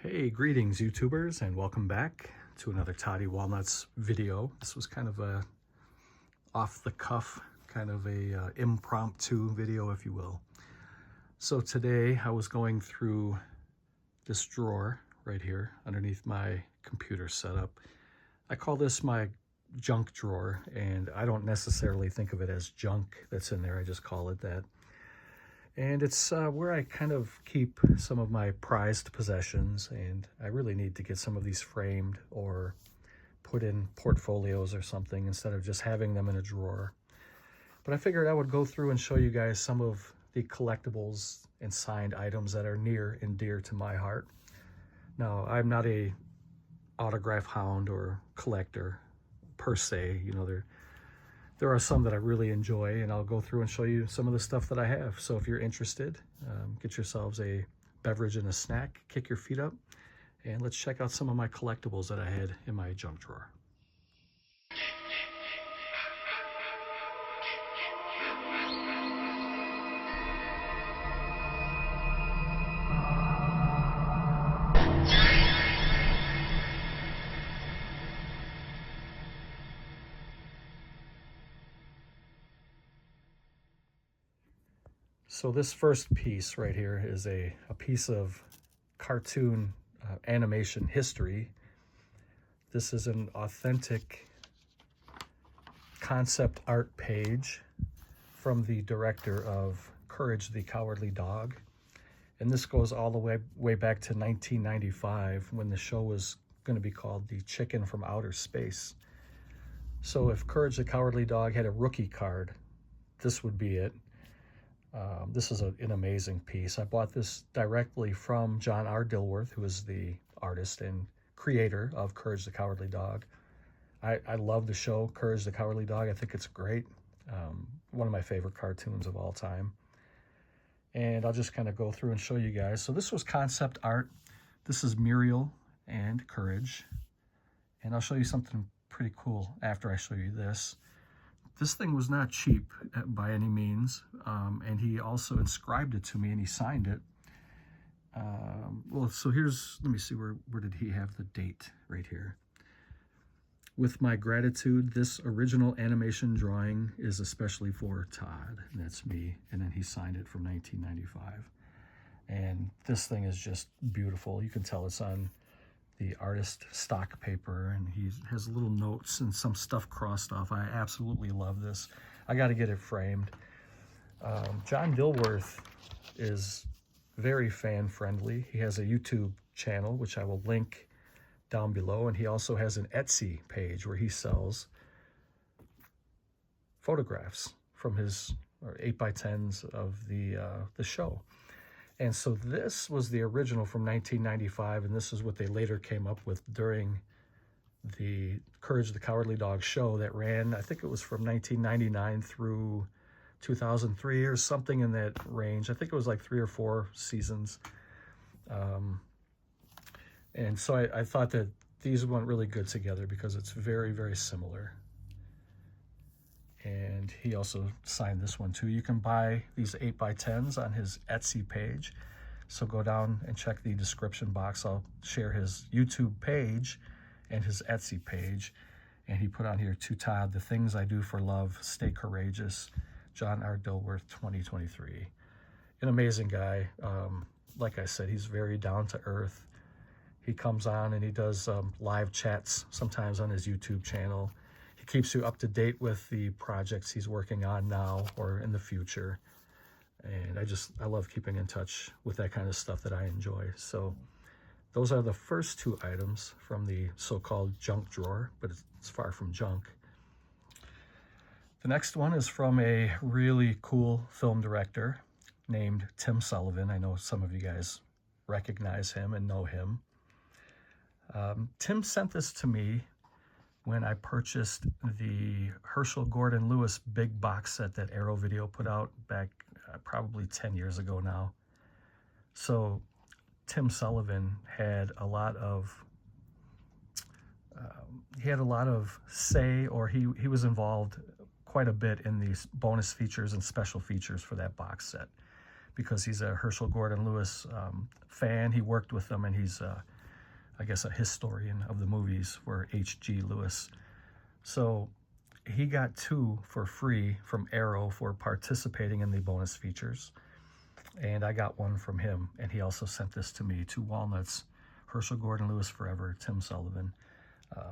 Hey, greetings YouTubers, and welcome back to another Toddy Walnuts video. This was kind of a off-the-cuff, kind of a impromptu video, if you will. So today I was going through this drawer right here underneath my computer setup. I call this my junk drawer, and I don't necessarily think of it as junk that's in there. I just call it that. And it's where I kind of keep some of my prized possessions, and I really need to get some of these framed or put in portfolios or something instead of just having them in a drawer. But I figured I would go through and show you guys some of the collectibles and signed items that are near and dear to my heart. Now, I'm not a autograph hound or collector per se. You know, there are some that I really enjoy, and I'll go through and show you some of the stuff that I have. So if you're interested, get yourselves a beverage and a snack, kick your feet up, and let's check out some of my collectibles that I had in my junk drawer. So this first piece right here is a piece of cartoon animation history. This is an authentic concept art page from the director of Courage the Cowardly Dog. And this goes all the way back to 1995 when the show was going to be called The Chicken from Outer Space. So if Courage the Cowardly Dog had a rookie card, this would be it. This is an amazing piece. I bought this directly from John R. Dilworth, who is the artist and creator of Courage the Cowardly Dog. I love the show, Courage the Cowardly Dog. I think it's great. One of my favorite cartoons of all time. And I'll just kind of go through and show you guys. So this was concept art. This is Muriel and Courage. And I'll show you something pretty cool after I show you this. This thing was not cheap by any means, and he also inscribed it to me and he signed it. Well, so let me see, where did he have the date? Right here. With my gratitude, this original animation drawing is especially for Todd, and that's me. And then he signed it from 1995. And this thing is just beautiful. You can tell it's on the artist stock paper, and he has little notes and some stuff crossed off. I absolutely love this. I got to get it framed. John Dilworth is very fan friendly. He has a YouTube channel, which I will link down below, and he also has an Etsy page where he sells photographs from his 8x10s of the show. And so this was the original from 1995, and this is what they later came up with during the Courage the Cowardly Dog show that ran, I think it was from 1999 through 2003 or something in that range. I think it was like 3 or 4 seasons. And so I thought that these went really good together because it's very, very similar. And he also signed this one too. You can buy these 8x10s on his Etsy page. So go down and check the description box. I'll share his YouTube page and his Etsy page. And he put on here, to Todd, the things I do for love, stay courageous. John R. Dilworth, 2023. An amazing guy. Like I said, he's very down to earth. He comes on and he does live chats sometimes on his YouTube channel. He keeps you up to date with the projects he's working on now or in the future. And I love keeping in touch with that kind of stuff that I enjoy. So those are the first 2 items from the so-called junk drawer, but it's far from junk. The next one is from a really cool film director named Tim Sullivan. I know some of you guys recognize him and know him. Tim sent this to me when I purchased the Herschel Gordon Lewis big box set that Arrow Video put out back probably 10 years ago now. So Tim Sullivan had a lot of say, or he was involved quite a bit in these bonus features and special features for that box set because he's a Herschel Gordon Lewis fan. He worked with them, and he's I guess, a historian of the movies for H.G. Lewis. So he got 2 for free from Arrow for participating in the bonus features. And I got 1 from him. And he also sent this to me, 2 walnuts, Herschel Gordon Lewis Forever, Tim Sullivan.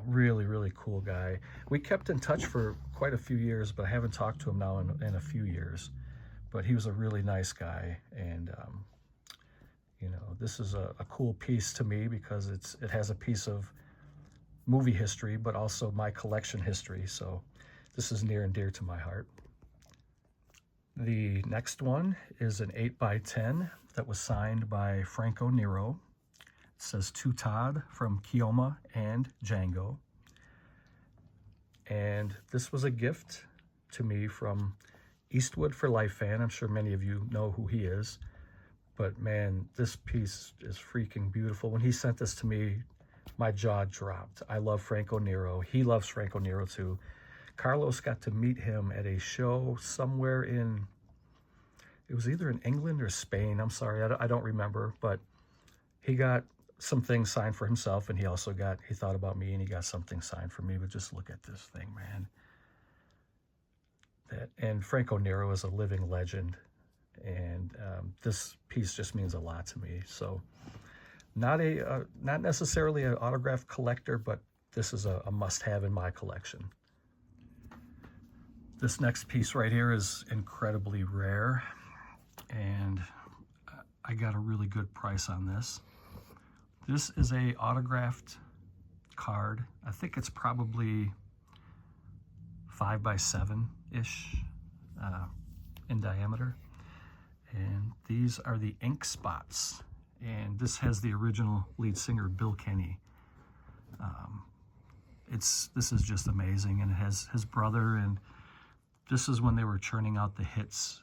Really, really cool guy. We kept in touch for quite a few years, but I haven't talked to him now in a few years. But he was a really nice guy. And, you know, this is a cool piece to me because it has a piece of movie history, but also my collection history. So this is near and dear to my heart. The next one is an 8x10 that was signed by Franco Nero. It says to Todd from Keoma and Django. And this was a gift to me from Eastwood for Life fan. I'm sure many of you know who he is. But man, this piece is freaking beautiful. When he sent this to me, my jaw dropped. I love Franco Nero. He loves Franco Nero too. Carlos got to meet him at a show somewhere in, it was either in England or Spain. I'm sorry, I don't remember. But he got some things signed for himself, and he thought about me, and he got something signed for me. But just look at this thing, man. And Franco Nero is a living legend. And this piece just means a lot to me. So not necessarily an autograph collector, but this is a must-have in my collection. This next piece right here is incredibly rare, and I got a really good price on this. This is a autographed card. I think it's probably 5x7-ish in diameter. And these are the ink spots. And this has the original lead singer, Bill Kenny. This is just amazing. And it has his brother, and this is when they were churning out the hits,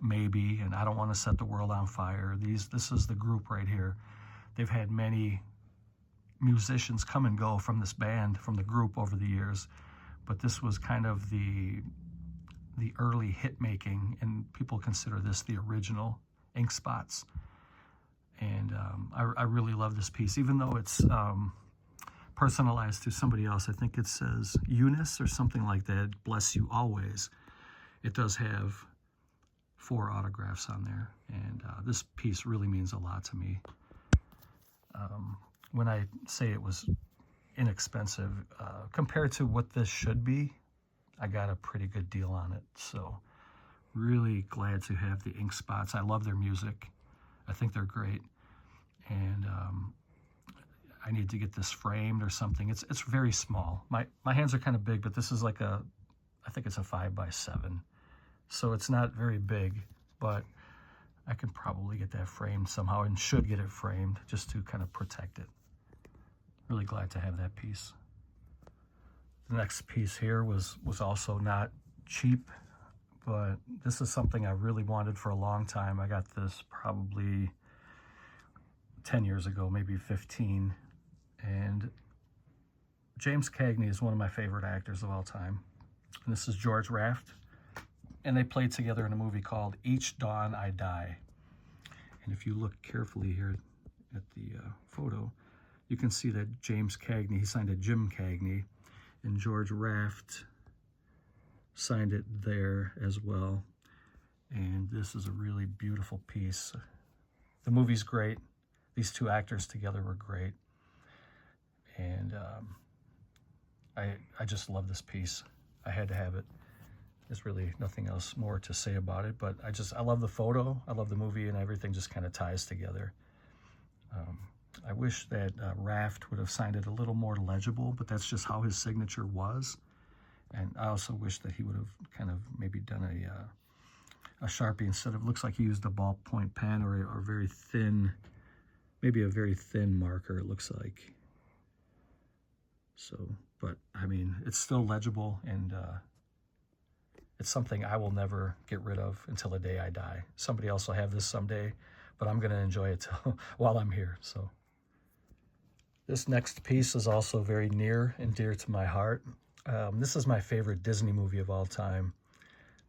Maybe, and I Don't Want to Set the World on Fire. This is the group right here. They've had many musicians come and go from this band, from the group over the years. But this was kind of the early hit making, and people consider this the original ink spots. And I really love this piece, even though it's personalized to somebody else. I think it says Eunice or something like that, bless you always. It does have 4 autographs on there, and this piece really means a lot to me. When I say it was inexpensive, compared to what this should be, I got a pretty good deal on it. So really glad to have the ink spots. I love their music. I think they're great. And I need to get this framed or something. It's very small. My hands are kind of big, but this is like I think it's a 5x7. So it's not very big, but I could probably get that framed somehow, and should get it framed just to kind of protect it. Really glad to have that piece. The next piece here was also not cheap, but this is something I really wanted for a long time. I got this probably 10 years ago, maybe 15. And James Cagney is one of my favorite actors of all time. And this is George Raft. And they played together in a movie called Each Dawn I Die. And if you look carefully here at the photo, you can see that James Cagney, he signed it Jim Cagney, and George Raft signed it there as well. And this is a really beautiful piece. The movie's great. These 2 actors together were great. And I just love this piece. I had to have it. There's really nothing else more to say about it, but I love the photo, I love the movie, and everything just kind of ties together. I wish that Raft would have signed it a little more legible, but that's just how his signature was. And I also wish that he would have kind of maybe done a Sharpie instead of, looks like he used a ballpoint pen or a very thin, maybe a very thin marker, it looks like. So, but I mean, it's still legible, and it's something I will never get rid of until the day I die. Somebody else will have this someday, but I'm going to enjoy it while I'm here. So this next piece is also very near and dear to my heart. This is my favorite Disney movie of all time.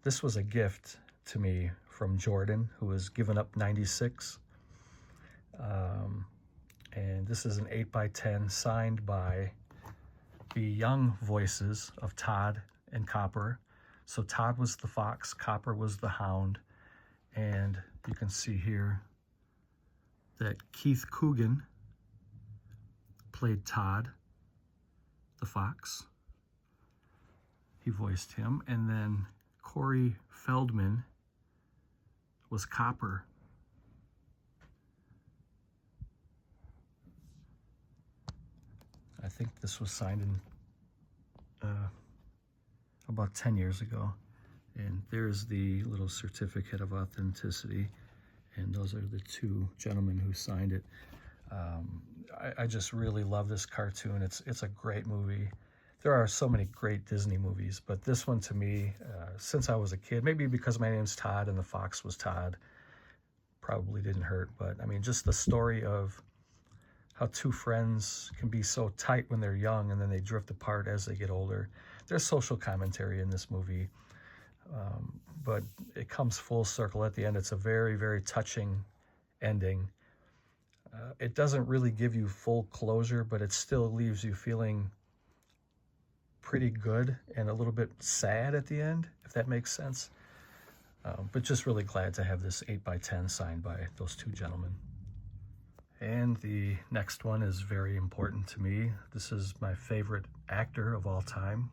This was a gift to me from Jordan, who was given up 96. And And this is an 8x10 signed by the young voices of Todd and Copper. So Todd was the fox, Copper was the hound, and you can see here that Keith Coogan played Todd, the fox. He voiced him, and then Corey Feldman was Copper. I think this was signed in about 10 years ago. And there's the little certificate of authenticity. And those are the two gentlemen who signed it. I just really love this cartoon. It's a great movie. There are so many great Disney movies, but this one to me, since I was a kid, maybe because my name's Todd and the fox was Todd, probably didn't hurt. But I mean, just the story of how two friends can be so tight when they're young and then they drift apart as they get older. There's social commentary in this movie, but it comes full circle at the end. It's a very, very touching ending. It doesn't really give you full closure, but it still leaves you feeling pretty good and a little bit sad at the end, if that makes sense. But just really glad to have this 8x10 signed by those two gentlemen. And the next one is very important to me. This is my favorite actor of all time.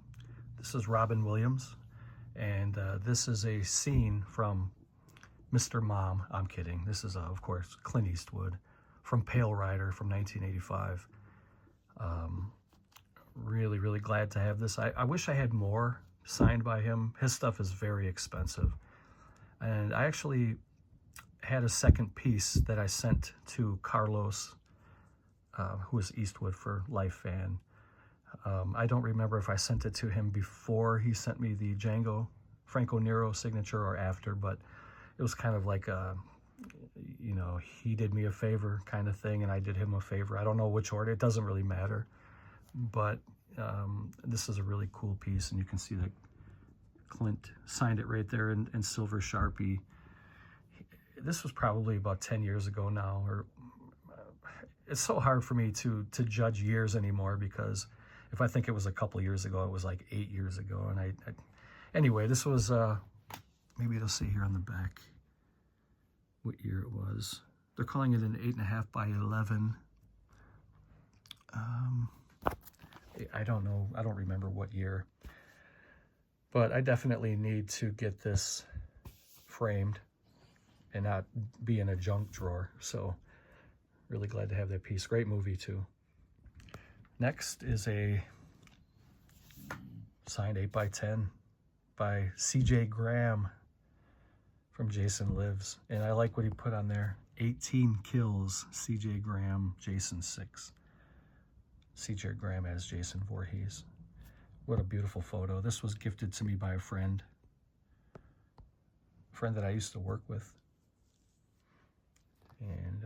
This is Robin Williams. And this is a scene from Mr. Mom. I'm kidding. This is, of course, Clint Eastwood from Pale Rider from 1985. Really, really glad to have this. I wish I had more signed by him. His stuff is very expensive. And I actually had a second piece that I sent to Carlos, who is Eastwood for Life fan. I don't remember if I sent it to him before he sent me the Django Franco Nero signature or after, but it was kind of like a, you know, he did me a favor kind of thing and I did him a favor. I don't know which order, it doesn't really matter. But this is a really cool piece, and you can see that Clint signed it right there in silver Sharpie. This was probably about 10 years ago now, or it's so hard for me to judge years anymore, because if I think it was a couple years ago, it was like 8 years ago. And anyway, this was, maybe it'll say here on the back what year it was. They're calling it an 8.5 by 11. I don't know. I don't remember what year. But I definitely need to get this framed and not be in a junk drawer. So really glad to have that piece. Great movie too. Next is a signed 8x10 by C.J. Graham from Jason Lives. And I like what he put on there. 18 kills, C.J. Graham, Jason 6. C.J. Graham as Jason Voorhees. What a beautiful photo. This was gifted to me by a friend that I used to work with. And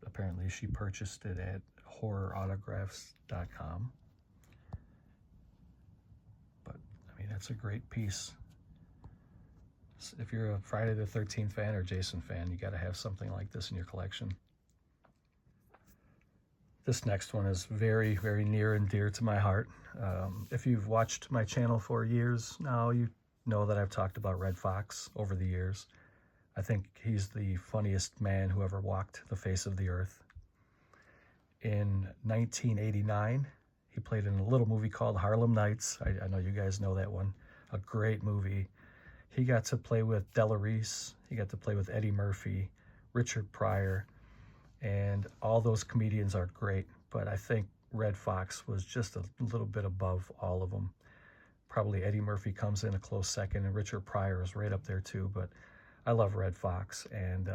apparently she purchased it at horrorautographs.com. But, I mean, that's a great piece. If you're a Friday the 13th fan or Jason fan, you got to have something like this in your collection. This next one is very, very near and dear to my heart. If you've watched my channel for years now, you know that I've talked about Red Fox over the years. I think he's the funniest man who ever walked the face of the earth. In 1989, he played in a little movie called Harlem Nights. I know you guys know that one. A great movie. He got to play with Della Reese. He got to play with Eddie Murphy, Richard Pryor, and all those comedians are great. But I think Red Fox was just a little bit above all of them. Probably Eddie Murphy comes in a close second, and Richard Pryor is right up there too. But I love Red Fox, and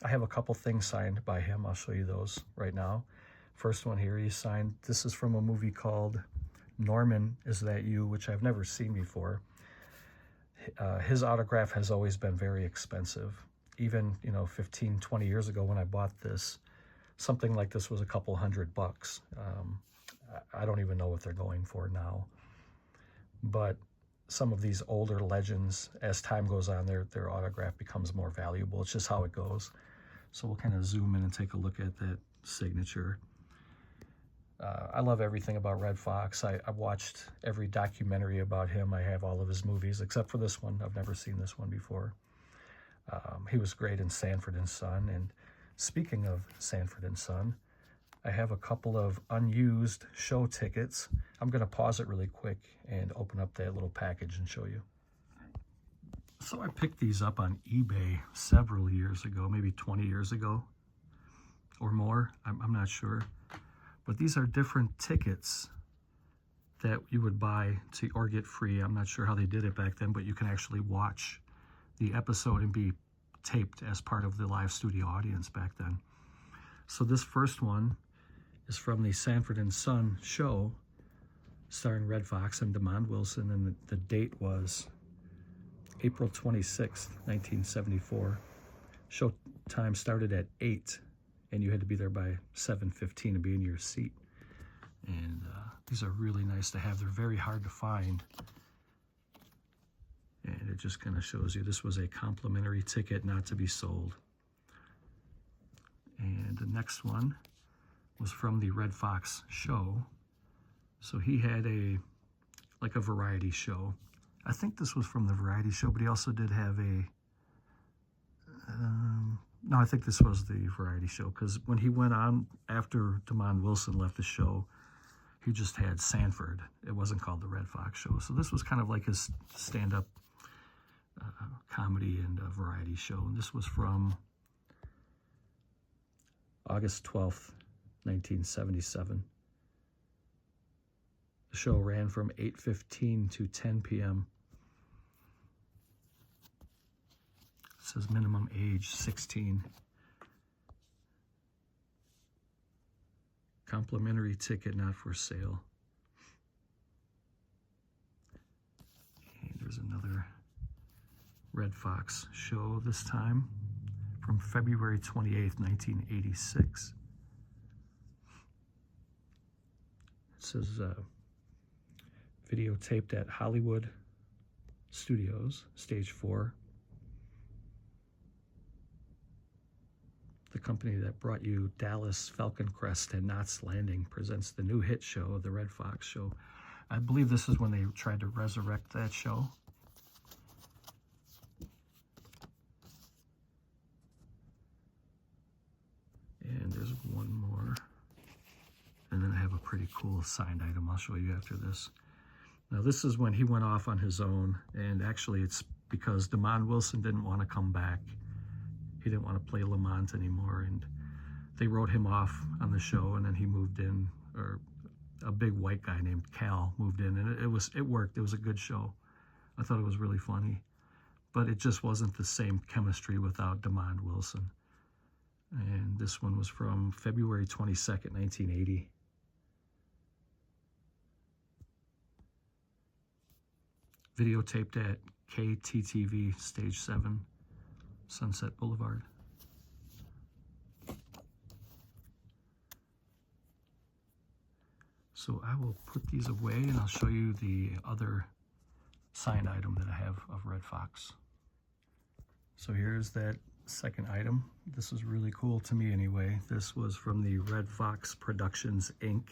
I have a couple things signed by him. I'll show you those right now. First one here, he signed. This is from a movie called Norman, Is That You?, which I've never seen before. His autograph has always been very expensive. Even, 15, 20 years ago when I bought this, something like this was a couple $100. I don't even know what they're going for now. But some of these older legends, as time goes on, their autograph becomes more valuable. It's just how it goes. So we'll kind of zoom in and take a look at that signature. I love everything about Red Fox. I've watched every documentary about him. I have all of his movies, except for this one. I've never seen this one before. He was great in Sanford and Son. And speaking of Sanford and Son, I have a couple of unused show tickets. I'm going to pause it really quick and open up that little package and show you. So I picked these up on eBay several years ago, maybe 20 years ago or more. I'm not sure. But these are different tickets that you would buy to or get free. I'm not sure how they did it back then, but you can actually watch the episode and be taped as part of the live studio audience back then. So this first one is from the Sanford and Son show starring Red Fox and Demond Wilson, and the date was April 26th, 1974. Show time started at 8, and you had to be there by 7:15 to be in your seat. And these are really nice to have. They're very hard to find. And it just kind of shows you this was a complimentary ticket not to be sold. And the next one was from the Red Fox show. So he had a variety show. I think this was from the variety show, but he also did have a, no, I think this was the variety show, because when he went on after Demond Wilson left the show, he just had Sanford. It wasn't called the Red Fox show. So this was kind of like his stand-up comedy and variety show. And this was from August 12th, 1977. The show ran from 8:15 to 10 p.m. It says minimum age 16. Complimentary ticket not for sale. And there's another Red Fox show, this time from February 28th, 1986. It says videotaped at Hollywood Studios, Stage 4. The company that brought you Dallas, Falcon Crest, and Knots Landing presents the new hit show, The Red Fox Show. I believe this is when they tried to resurrect that show. And there's one more. And then I have a pretty cool signed item I'll show you after this. Now this is when he went off on his own, and actually it's because Demond Wilson didn't want to come back. He didn't want to play Lamont anymore, and they wrote him off on the show, and then he moved in, or a big white guy named Cal moved in, and it worked. It was a good show. I thought it was really funny, but it just wasn't the same chemistry without Demond Wilson. And this one was from February 22nd, 1980. Videotaped at KTTV Stage 7, Sunset Boulevard. So I will put these away, and I'll show you the other signed item that I have of Red Fox. So here's that second item. This is really cool to me anyway. This was from the Red Fox Productions, Inc.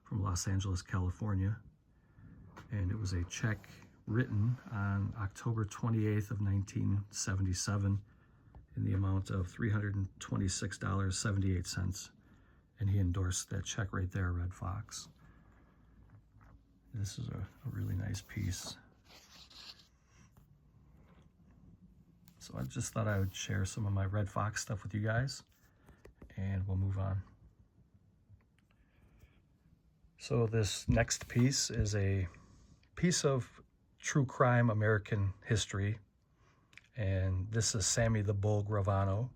from Los Angeles, California. And it was a check written on October 28th of 1977 in the amount of $326.78. And he endorsed that check right there, Red Fox. This is a really nice piece. So I just thought I would share some of my Red Fox stuff with you guys, and we'll move on. So this next piece is a piece of true crime American history, and this is Sammy the Bull Gravano,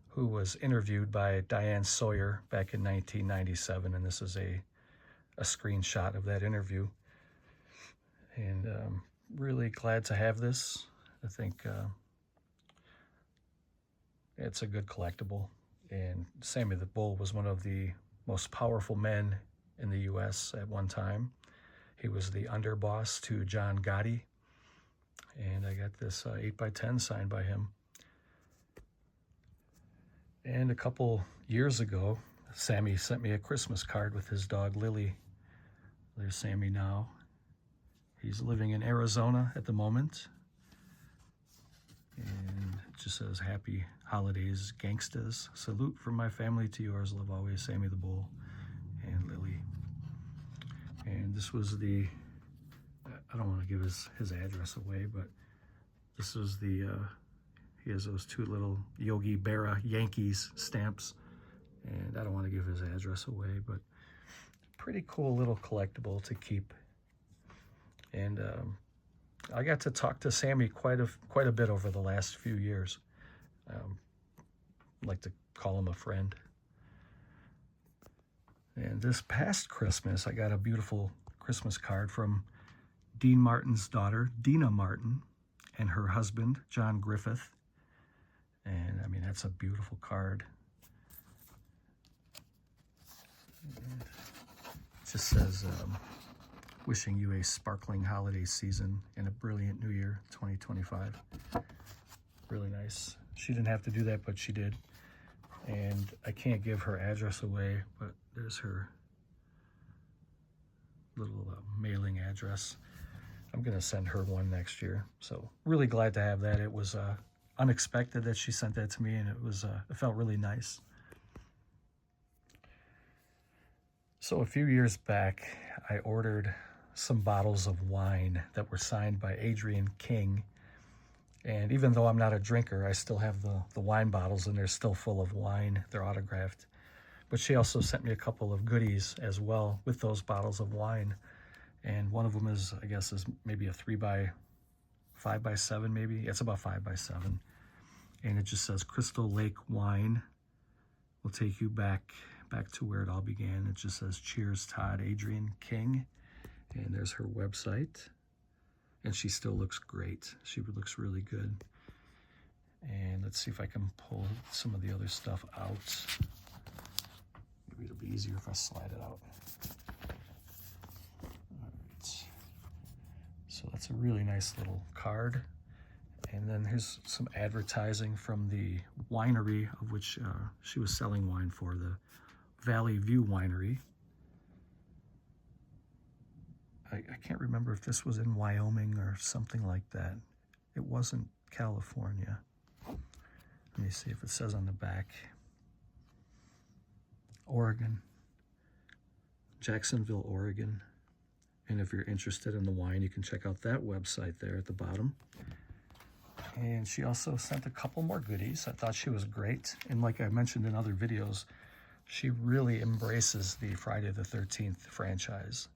who was interviewed by Diane Sawyer back in 1997, and this is a screenshot of that interview. And really glad to have this. I think it's a good collectible, and Sammy the Bull was one of the most powerful men in the U.S. at one time. He was the underboss to John Gotti, and I got this 8x10 signed by him. And a couple years ago, Sammy sent me a Christmas card with his dog, Lily. There's Sammy now. He's living in Arizona at the moment. And it just says, "Happy Holidays, Gangstas. Salute from my family to yours. Love always, Sammy the Bull and Lily." And this was the, I don't want to give his address away, but this was the, he has those two little Yogi Berra Yankees stamps. And I don't want to give his address away, but pretty cool little collectible to keep. And I got to talk to Sammy quite a bit over the last few years. I like to call him a friend. And this past Christmas, I got a beautiful Christmas card from Dean Martin's daughter, Dina Martin, and her husband, John Griffith. And I mean, that's a beautiful card. And it just says, "Wishing you a sparkling holiday season and a brilliant new year, 2025. Really nice. She didn't have to do that, but she did. And I can't give her address away, but there's her little mailing address. I'm going to send her one next year. So really glad to have that. It was unexpected that she sent that to me, and it felt really nice. So a few years back, I ordered some bottles of wine that were signed by Adrienne King. And even though I'm not a drinker, I still have the wine bottles, and they're still full of wine. They're autographed. But she also sent me a couple of goodies as well with those bottles of wine. And one of them is, I guess, is maybe a 5x7 maybe. It's about 5x7. And it just says, "Crystal Lake Wine will take you back to where it all began." It just says, "Cheers, Todd, Adrienne King." And there's her website. And she still looks great. She looks really good. And let's see if I can pull some of the other stuff out. Maybe it'll be easier if I slide it out. All right. So that's a really nice little card. And then here's some advertising from the winery of which she was selling wine for, the Valley View Winery. I can't remember if this was in Wyoming or something like that. It wasn't California. Let me see if it says on the back. Oregon. Jacksonville, Oregon. And if you're interested in the wine, you can check out that website there at the bottom. And she also sent a couple more goodies. I thought she was great. And like I mentioned in other videos, she really embraces the Friday the 13th franchise.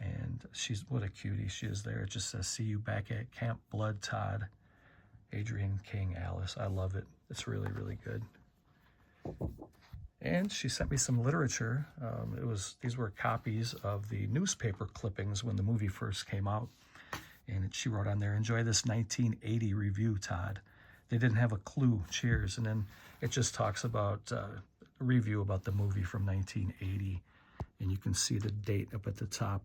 And what a cutie she is there. It just says, "See you back at Camp Blood, Todd, Adrienne King, Alice." I love it. It's really, really good. And she sent me some literature. These were copies of the newspaper clippings when the movie first came out. And she wrote on there, "Enjoy this 1980 review, Todd. They didn't have a clue. Cheers." And then it just talks about a review about the movie from 1980. And you can see the date up at the top.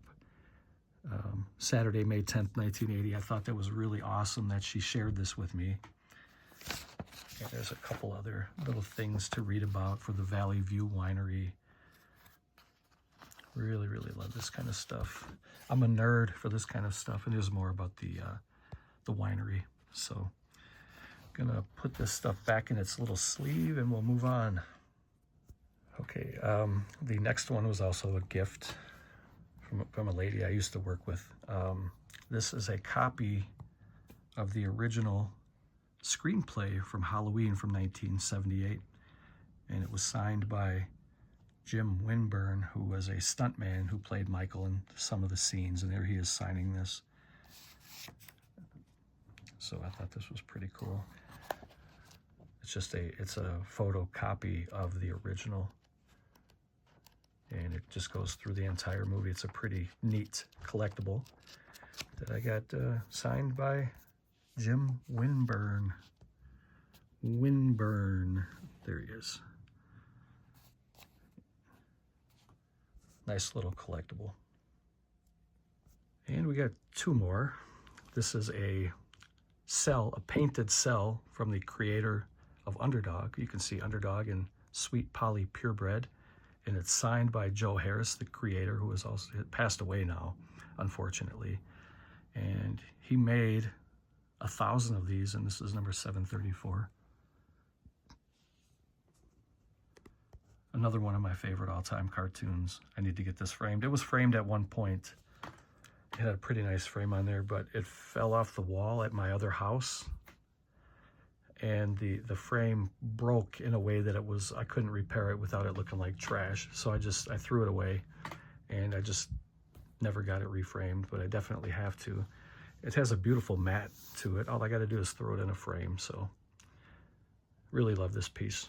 Saturday, May 10th, 1980. I thought that was really awesome that she shared this with me. And there's a couple other little things to read about for the Valley View Winery. Really, really love this kind of stuff. I'm a nerd for this kind of stuff, and there's more about the winery. So I'm gonna put this stuff back in its little sleeve, and we'll move on. Okay, the next one was also a gift from a lady I used to work with. This is a copy of the original screenplay from Halloween from 1978. And it was signed by Jim Winburn, who was a stuntman who played Michael in some of the scenes. And there he is signing this. So I thought this was pretty cool. It's a photocopy of the original. And it just goes through the entire movie. It's a pretty neat collectible that I got signed by Jim Winburn. There he is. Nice little collectible. And we got two more. This is a painted cell from the creator of Underdog. You can see Underdog in Sweet Polly Purebred, and it's signed by Joe Harris, the creator, who has also passed away now, unfortunately. And he made 1,000 of these, and this is number 734. Another one of my favorite all-time cartoons. I need to get this framed. It was framed at one point. It had a pretty nice frame on there, but it fell off the wall at my other house. And the frame broke in a way that I couldn't repair it without it looking like trash. So I threw it away, and I just never got it reframed, but I definitely have to. It has a beautiful matte to it. All I got to do is throw it in a frame. So really love this piece.